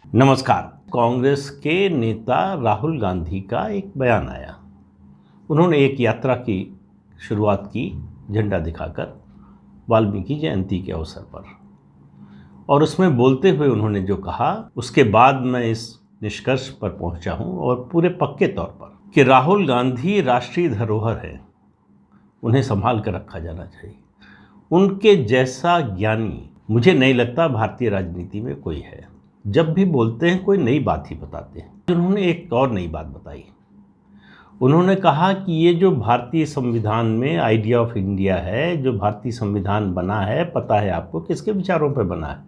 नमस्कार। कांग्रेस के नेता राहुल गांधी का एक बयान आया। उन्होंने एक यात्रा की शुरुआत की झंडा दिखाकर वाल्मीकि जयंती के अवसर पर, और उसमें बोलते हुए उन्होंने जो कहा उसके बाद मैं इस निष्कर्ष पर पहुंचा हूं, और पूरे पक्के तौर पर, कि राहुल गांधी राष्ट्रीय धरोहर है, उन्हें संभाल कर रखा जाना चाहिए। उनके जैसा ज्ञानी मुझे नहीं लगता भारतीय राजनीति में कोई है। जब भी बोलते हैं कोई नई बात ही बताते हैं। उन्होंने एक और नई बात बताई। उन्होंने कहा कि ये जो भारतीय संविधान में आइडिया ऑफ इंडिया है, जो भारतीय संविधान बना है, पता है आपको किसके विचारों पर बना है?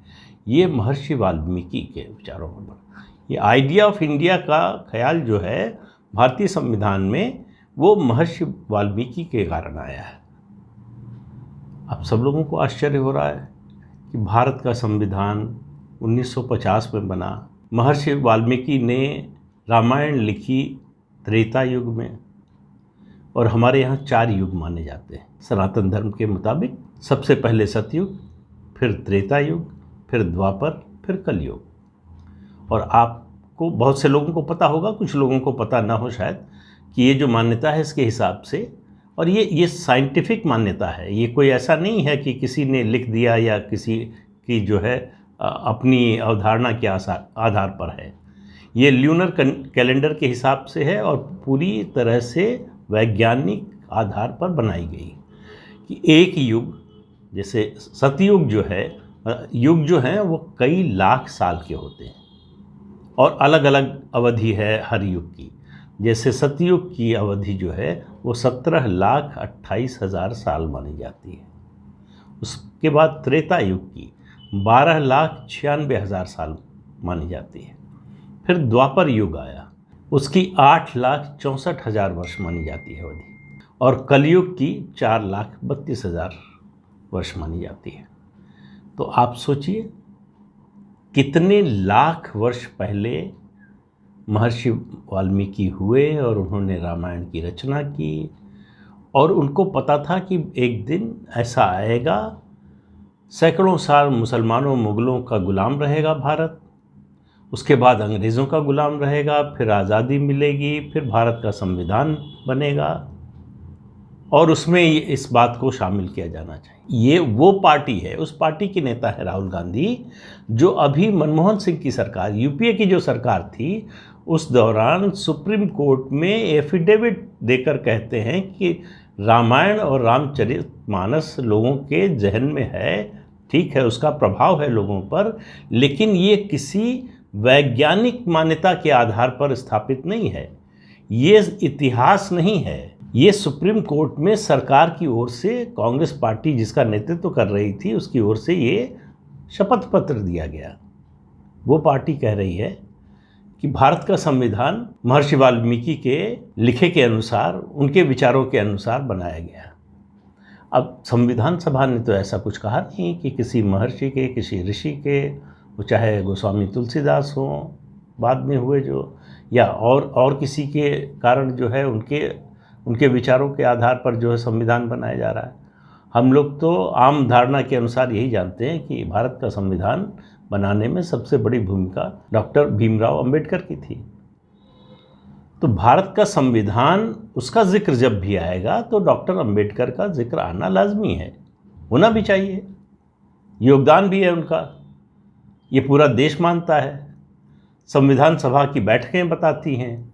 ये महर्षि वाल्मीकि के विचारों पर बना। ये आइडिया ऑफ इंडिया का ख्याल जो है भारतीय संविधान में, वो महर्षि वाल्मीकि के कारण आया है। अब सब लोगों को आश्चर्य हो रहा है कि भारत का संविधान 1950 में बना। महर्षि वाल्मीकि ने रामायण लिखी त्रेता युग में, और हमारे यहाँ 4 युग माने जाते हैं सनातन धर्म के मुताबिक। सबसे पहले सतयुग, फिर त्रेता युग, फिर द्वापर, फिर कलयुग। और आपको बहुत से लोगों को पता होगा, कुछ लोगों को पता ना हो शायद, कि ये जो मान्यता है इसके हिसाब से, और ये साइंटिफिक मान्यता है। ये कोई ऐसा नहीं है कि किसी ने लिख दिया या किसी की जो है अपनी अवधारणा के आधार पर है। ये ल्यूनर कैलेंडर के हिसाब से है, और पूरी तरह से वैज्ञानिक आधार पर बनाई गई। कि एक युग, जैसे सतयुग जो है, युग जो हैं वो कई लाख साल के होते हैं, और अलग अलग अवधि है हर युग की। जैसे सतयुग की अवधि जो है वो 17,28,000 साल मानी जाती है। उसके बाद त्रेता युग की 12,96,000 साल मानी जाती है। फिर द्वापर युग आया, उसकी 8,64,000 वर्ष मानी जाती है अवधि, और कलयुग की 4,32,000 वर्ष मानी जाती है। तो आप सोचिए कितने लाख वर्ष पहले महर्षि वाल्मीकि हुए, और उन्होंने रामायण की रचना की, और उनको पता था कि एक दिन ऐसा आएगा, सैकड़ों साल मुसलमानों मुग़लों का गुलाम रहेगा भारत, उसके बाद अंग्रेज़ों का गुलाम रहेगा, फिर आज़ादी मिलेगी, फिर भारत का संविधान बनेगा, और उसमें इस बात को शामिल किया जाना चाहिए। ये वो पार्टी है, उस पार्टी के नेता है राहुल गांधी, जो अभी मनमोहन सिंह की सरकार, यूपीए की जो सरकार थी, उस दौरान सुप्रीम कोर्ट में एफिडेविट देकर कहते हैं कि रामायण और रामचरितमानस लोगों के जहन में है, ठीक है, उसका प्रभाव है लोगों पर, लेकिन ये किसी वैज्ञानिक मान्यता के आधार पर स्थापित नहीं है। ये इतिहास नहीं है। ये सुप्रीम कोर्ट में सरकार की ओर से, कांग्रेस पार्टी जिसका नेतृत्व कर रही थी उसकी ओर से ये शपथ पत्र दिया गया। वो पार्टी कह रही है कि भारत का संविधान महर्षि वाल्मीकि के लिखे के अनुसार, उनके विचारों के अनुसार बनाया गया। अब संविधान सभा ने तो ऐसा कुछ कहा नहीं कि किसी महर्षि के, किसी ऋषि के, वो चाहे गोस्वामी तुलसीदास हों बाद में हुए जो, या और किसी के कारण जो है उनके विचारों के आधार पर जो है संविधान बनाया जा रहा है। हम लोग तो आम धारणा के अनुसार यही जानते हैं कि भारत का संविधान बनाने में सबसे बड़ी भूमिका डॉक्टर भीमराव अंबेडकर की थी। तो भारत का संविधान, उसका जिक्र जब भी आएगा तो डॉक्टर अंबेडकर का जिक्र आना लाजमी है, होना भी चाहिए, योगदान भी है उनका, ये पूरा देश मानता है। संविधान सभा की बैठकें बताती हैं,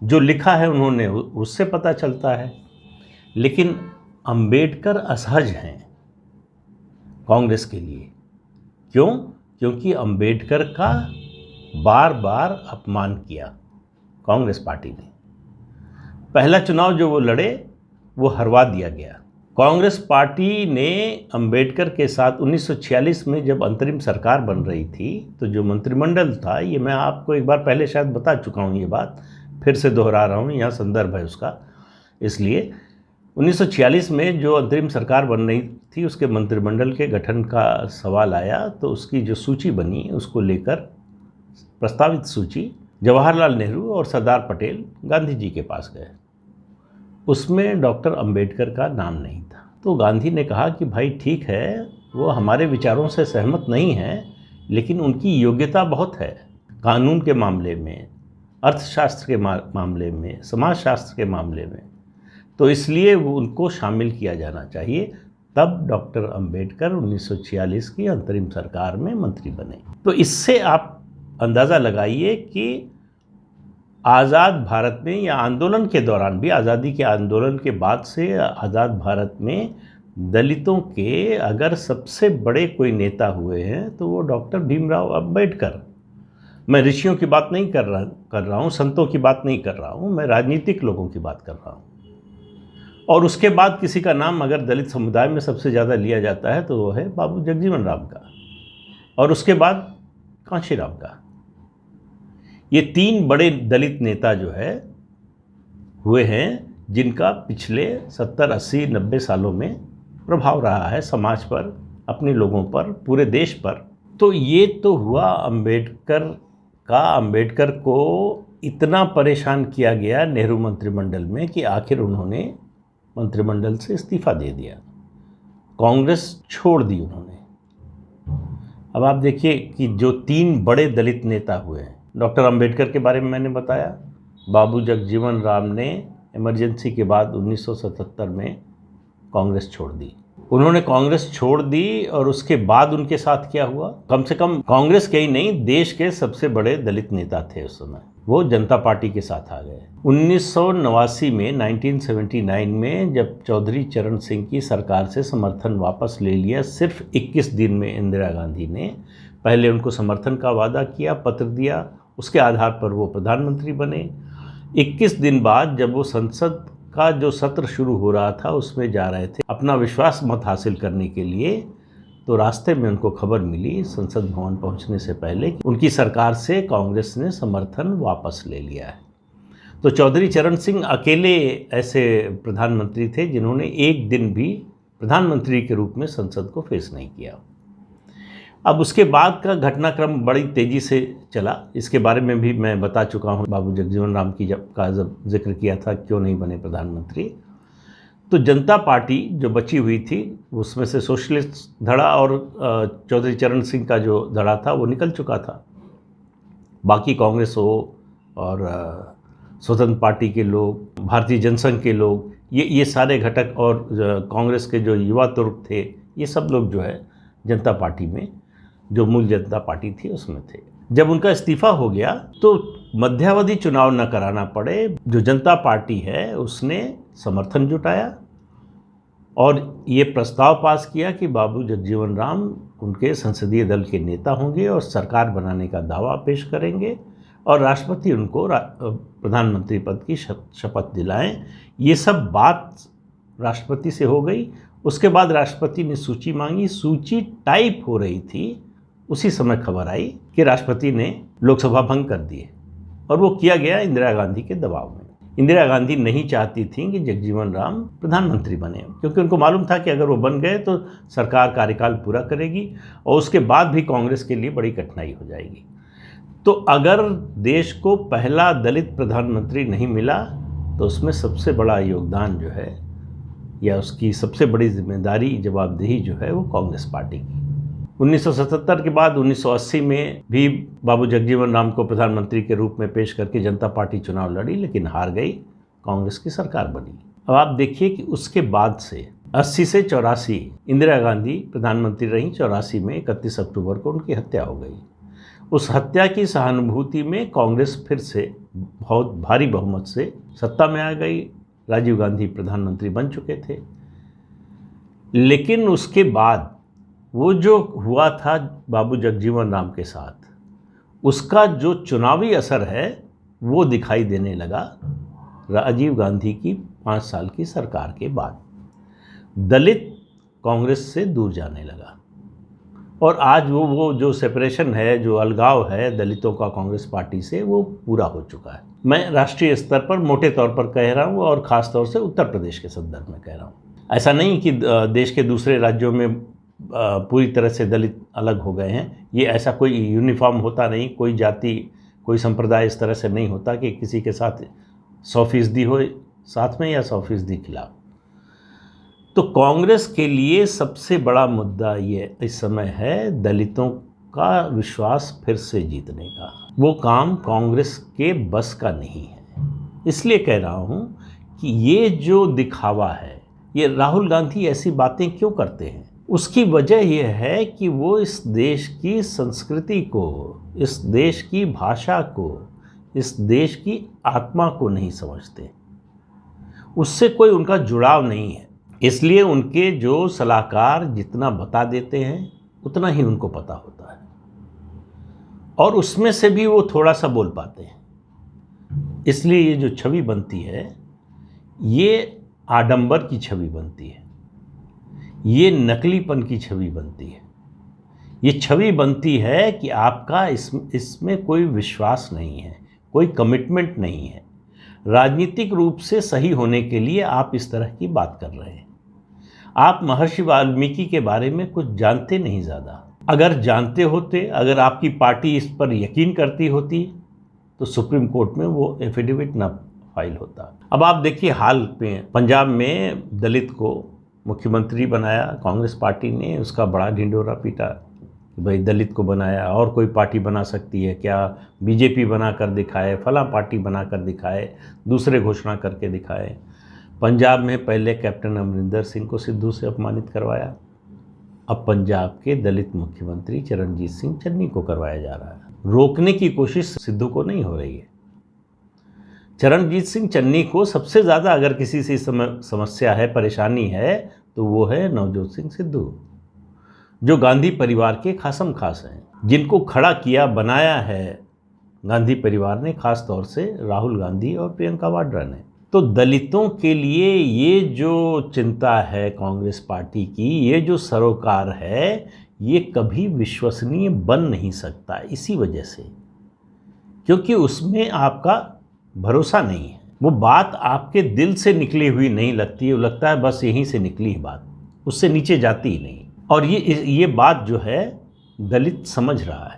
जो लिखा है उन्होंने उससे पता चलता है। लेकिन अंबेडकर असहज हैं कांग्रेस के लिए। क्यों? क्योंकि अंबेडकर का बार बार अपमान किया कांग्रेस पार्टी ने। पहला चुनाव जो वो लड़े वो हरवा दिया गया। कांग्रेस पार्टी ने अंबेडकर के साथ 1946 में जब अंतरिम सरकार बन रही थी, तो जो मंत्रिमंडल था, ये मैं आपको एक बार पहले शायद बता चुका हूँ, ये बात फिर से दोहरा रहा हूँ, यहाँ संदर्भ है उसका। इसलिए 1946 में जो अंतरिम सरकार बन रही थी, उसके मंत्रिमंडल के गठन का सवाल आया, तो उसकी जो सूची बनी, उसको लेकर प्रस्तावित सूची जवाहरलाल नेहरू और सरदार पटेल गांधी जी के पास गए। उसमें डॉक्टर अंबेडकर का नाम नहीं था। तो गांधी ने कहा कि भाई ठीक है, वो हमारे विचारों से सहमत नहीं है, लेकिन उनकी योग्यता बहुत है, कानून के मामले में, अर्थशास्त्र के मामले में, समाजशास्त्र के मामले में, तो इसलिए उनको शामिल किया जाना चाहिए। तब डॉक्टर अंबेडकर 1946 की अंतरिम सरकार में मंत्री बने। तो इससे आप अंदाज़ा लगाइए कि आज़ाद भारत में या आंदोलन के दौरान भी, आज़ादी के आंदोलन के बाद से आज़ाद भारत में दलितों के अगर सबसे बड़े कोई नेता हुए हैं तो वो डॉक्टर भीमराव अंबेडकर। मैं ऋषियों की बात नहीं कर रहा हूँ, संतों की बात नहीं कर रहा हूँ, मैं राजनीतिक लोगों की बात कर रहा हूँ। और उसके बाद किसी का नाम अगर दलित समुदाय में सबसे ज़्यादा लिया जाता है तो वो है बाबू जगजीवन राम का, और उसके बाद कांशीराम का। ये 3 बड़े दलित नेता जो है हुए हैं जिनका पिछले 70, 80, 90 सालों में प्रभाव रहा है समाज पर, अपने लोगों पर, पूरे देश पर। तो ये तो हुआ अंबेडकर का। अंबेडकर को इतना परेशान किया गया नेहरू मंत्रिमंडल में कि आखिर उन्होंने मंत्रिमंडल से इस्तीफा दे दिया, कांग्रेस छोड़ दी उन्होंने। अब आप देखिए कि जो 3 बड़े दलित नेता हुए हैं, डॉक्टर अंबेडकर के बारे में मैंने बताया, बाबू जगजीवन राम ने इमरजेंसी के बाद 1977 में कांग्रेस छोड़ दी। उन्होंने कांग्रेस छोड़ दी और उसके बाद उनके साथ क्या हुआ, कम से कम कांग्रेस के ही नहीं, देश के सबसे बड़े दलित नेता थे उस समय, वो जनता पार्टी के साथ आ गए। 1989 में 1979 में जब चौधरी चरण सिंह की सरकार से समर्थन वापस ले लिया, सिर्फ 21 दिन में इंदिरा गांधी ने पहले उनको समर्थन का वादा किया, पत्र दिया, उसके आधार पर वो प्रधानमंत्री बने। 21 दिन बाद जब वो संसद का जो सत्र शुरू हो रहा था उसमें जा रहे थे अपना विश्वास मत हासिल करने के लिए, तो रास्ते में उनको खबर मिली संसद भवन पहुंचने से पहले कि उनकी सरकार से कांग्रेस ने समर्थन वापस ले लिया है। तो चौधरी चरण सिंह अकेले ऐसे प्रधानमंत्री थे जिन्होंने एक दिन भी प्रधानमंत्री के रूप में संसद को फेस नहीं किया। अब उसके बाद का घटनाक्रम बड़ी तेज़ी से चला, इसके बारे में भी मैं बता चुका हूँ। बाबू जगजीवन राम की जब जिक्र किया था क्यों नहीं बने प्रधानमंत्री, तो जनता पार्टी जो बची हुई थी उसमें से सोशलिस्ट धड़ा और चौधरी चरण सिंह का जो धड़ा था वो निकल चुका था। बाकी कांग्रेस हो और स्वतंत्र पार्टी के लोग, भारतीय जनसंघ के लोग, ये सारे घटक और कांग्रेस के जो युवा तुर्क थे, ये सब लोग जो है जनता पार्टी में, जो मूल जनता पार्टी थी उसमें थे। जब उनका इस्तीफा हो गया तो मध्यावधि चुनाव न कराना पड़े, जो जनता पार्टी है उसने समर्थन जुटाया और ये प्रस्ताव पास किया कि बाबू जगजीवन राम उनके संसदीय दल के नेता होंगे और सरकार बनाने का दावा पेश करेंगे और राष्ट्रपति उनको प्रधानमंत्री पद की शपथ दिलाएं। ये सब बात राष्ट्रपति से हो गई। उसके बाद राष्ट्रपति ने सूची मांगी, सूची टाइप हो रही थी, उसी समय खबर आई कि राष्ट्रपति ने लोकसभा भंग कर दिए और वो किया गया इंदिरा गांधी के दबाव में। इंदिरा गांधी नहीं चाहती थी कि जगजीवन राम प्रधानमंत्री बने, क्योंकि उनको मालूम था कि अगर वो बन गए तो सरकार कार्यकाल पूरा करेगी और उसके बाद भी कांग्रेस के लिए बड़ी कठिनाई हो जाएगी। तो अगर देश को पहला दलित प्रधानमंत्री नहीं मिला तो उसमें सबसे बड़ा योगदान जो है या उसकी सबसे बड़ी जिम्मेदारी, जवाबदेही जो है वो कांग्रेस पार्टी की। 1977 के बाद 1980 में भी बाबू जगजीवन राम को प्रधानमंत्री के रूप में पेश करके जनता पार्टी चुनाव लड़ी, लेकिन हार गई, कांग्रेस की सरकार बनी। अब आप देखिए कि उसके बाद से 80 से 84 इंदिरा गांधी प्रधानमंत्री रहीं। 84 में 31 अक्टूबर को उनकी हत्या हो गई। उस हत्या की सहानुभूति में कांग्रेस फिर से बहुत भारी बहुमत से सत्ता में आ गई। राजीव गांधी प्रधानमंत्री बन चुके थे, लेकिन उसके बाद वो जो हुआ था बाबू जगजीवन राम के साथ, उसका जो चुनावी असर है वो दिखाई देने लगा राजीव गांधी की 5 साल की सरकार के बाद। दलित कांग्रेस से दूर जाने लगा और आज वो जो सेपरेशन है, जो अलगाव है दलितों का कांग्रेस पार्टी से, वो पूरा हो चुका है। मैं राष्ट्रीय स्तर पर मोटे तौर पर कह रहा हूँ और ख़ास तौर से उत्तर प्रदेश के संदर्भ में कह रहा हूँ। ऐसा नहीं कि देश के दूसरे राज्यों में पूरी तरह से दलित अलग हो गए हैं। ये ऐसा कोई यूनिफॉर्म होता नहीं, कोई जाति, कोई संप्रदाय इस तरह से नहीं होता कि किसी के साथ 100% हो साथ में या 100% खिलाफ। तो कांग्रेस के लिए सबसे बड़ा मुद्दा ये इस समय है दलितों का विश्वास फिर से जीतने का, वो काम कांग्रेस के बस का नहीं है। इसलिए कह रहा हूँ कि ये जो दिखावा है, ये राहुल गांधी ऐसी बातें क्यों करते हैं, उसकी वजह यह है कि वो इस देश की संस्कृति को, इस देश की भाषा को, इस देश की आत्मा को नहीं समझते, उससे कोई उनका जुड़ाव नहीं है। इसलिए उनके जो सलाहकार जितना बता देते हैं उतना ही उनको पता होता है, और उसमें से भी वो थोड़ा सा बोल पाते हैं। इसलिए ये जो छवि बनती है, ये आडंबर की छवि बनती है, ये नकलीपन की छवि बनती है, ये छवि बनती है कि आपका इसमें कोई विश्वास नहीं है, कोई कमिटमेंट नहीं है। राजनीतिक रूप से सही होने के लिए आप इस तरह की बात कर रहे हैं। आप महर्षि वाल्मीकि के बारे में कुछ जानते नहीं ज़्यादा। अगर जानते होते, अगर आपकी पार्टी इस पर यकीन करती होती, तो सुप्रीम कोर्ट में वो एफिडेविट ना फाइल होता। अब आप देखिए, हाल में पंजाब में दलित को मुख्यमंत्री बनाया कांग्रेस पार्टी ने, उसका बड़ा ढिंढोरा पीटा कि भाई दलित को बनाया, और कोई पार्टी बना सकती है क्या, बीजेपी बना कर दिखाए, फला पार्टी बना कर दिखाए, दूसरे घोषणा करके दिखाए। पंजाब में पहले कैप्टन अमरिंदर सिंह को सिद्धू से अपमानित करवाया, अब पंजाब के दलित मुख्यमंत्री चरणजीत सिंह चन्नी को करवाया जा रहा है। रोकने की कोशिश सिद्धू को नहीं हो रही है। चरणजीत सिंह चन्नी को सबसे ज़्यादा अगर किसी से समस्या है, परेशानी है, तो वो है नवजोत सिंह सिद्धू, जो गांधी परिवार के खासम खास हैं, जिनको खड़ा किया, बनाया है गांधी परिवार ने, खास तौर से राहुल गांधी और प्रियंका वाड्रा ने। तो दलितों के लिए ये जो चिंता है कांग्रेस पार्टी की, ये जो सरोकार है, ये कभी विश्वसनीय बन नहीं सकता, इसी वजह से, क्योंकि उसमें आपका भरोसा नहीं है। वो बात आपके दिल से निकली हुई नहीं लगती है, वो लगता है बस यहीं से निकली है बात, उससे नीचे जाती ही नहीं। और ये बात जो है दलित समझ रहा है।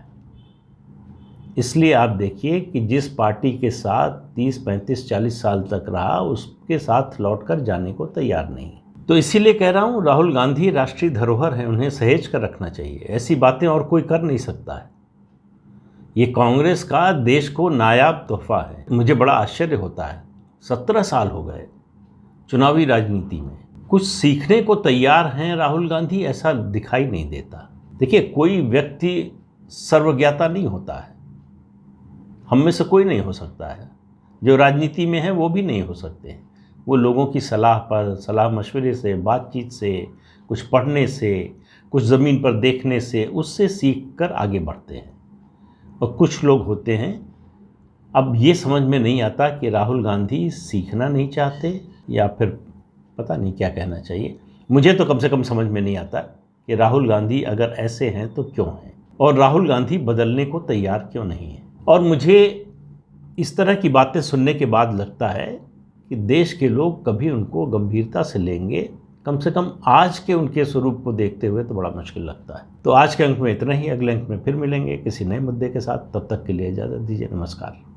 इसलिए आप देखिए कि जिस पार्टी के साथ 30, 35, 40 साल तक रहा, उसके साथ लौटकर जाने को तैयार नहीं। तो इसीलिए कह रहा हूँ, राहुल गांधी राष्ट्रीय धरोहर हैं, उन्हें सहेज कर रखना चाहिए। ऐसी बातें और कोई कर नहीं सकता है। ये कांग्रेस का देश को नायाब तोहफा है। मुझे बड़ा आश्चर्य होता है, 17 साल हो गए चुनावी राजनीति में, कुछ सीखने को तैयार हैं राहुल गांधी, ऐसा दिखाई नहीं देता। देखिए, कोई व्यक्ति सर्वज्ञाता नहीं होता है, हम में से कोई नहीं हो सकता है। जो राजनीति में है वो भी नहीं हो सकते हैं। वो लोगों की सलाह पर, सलाह मशवरे से, बातचीत से, कुछ पढ़ने से, कुछ ज़मीन पर देखने से, उससे सीख कर आगे बढ़ते हैं। और कुछ लोग होते हैं, अब ये समझ में नहीं आता कि राहुल गांधी सीखना नहीं चाहते या फिर पता नहीं क्या कहना चाहिए। मुझे तो कम से कम समझ में नहीं आता कि राहुल गांधी अगर ऐसे हैं तो क्यों हैं, और राहुल गांधी बदलने को तैयार क्यों नहीं है। और मुझे इस तरह की बातें सुनने के बाद लगता है कि देश के लोग कभी उनको गंभीरता से लेंगे, कम से कम आज के उनके स्वरूप को देखते हुए तो बड़ा मुश्किल लगता है। तो आज के अंक में इतना ही, अगले अंक में फिर मिलेंगे किसी नए मुद्दे के साथ। तब तक के लिए इजाज़त दीजिए, नमस्कार।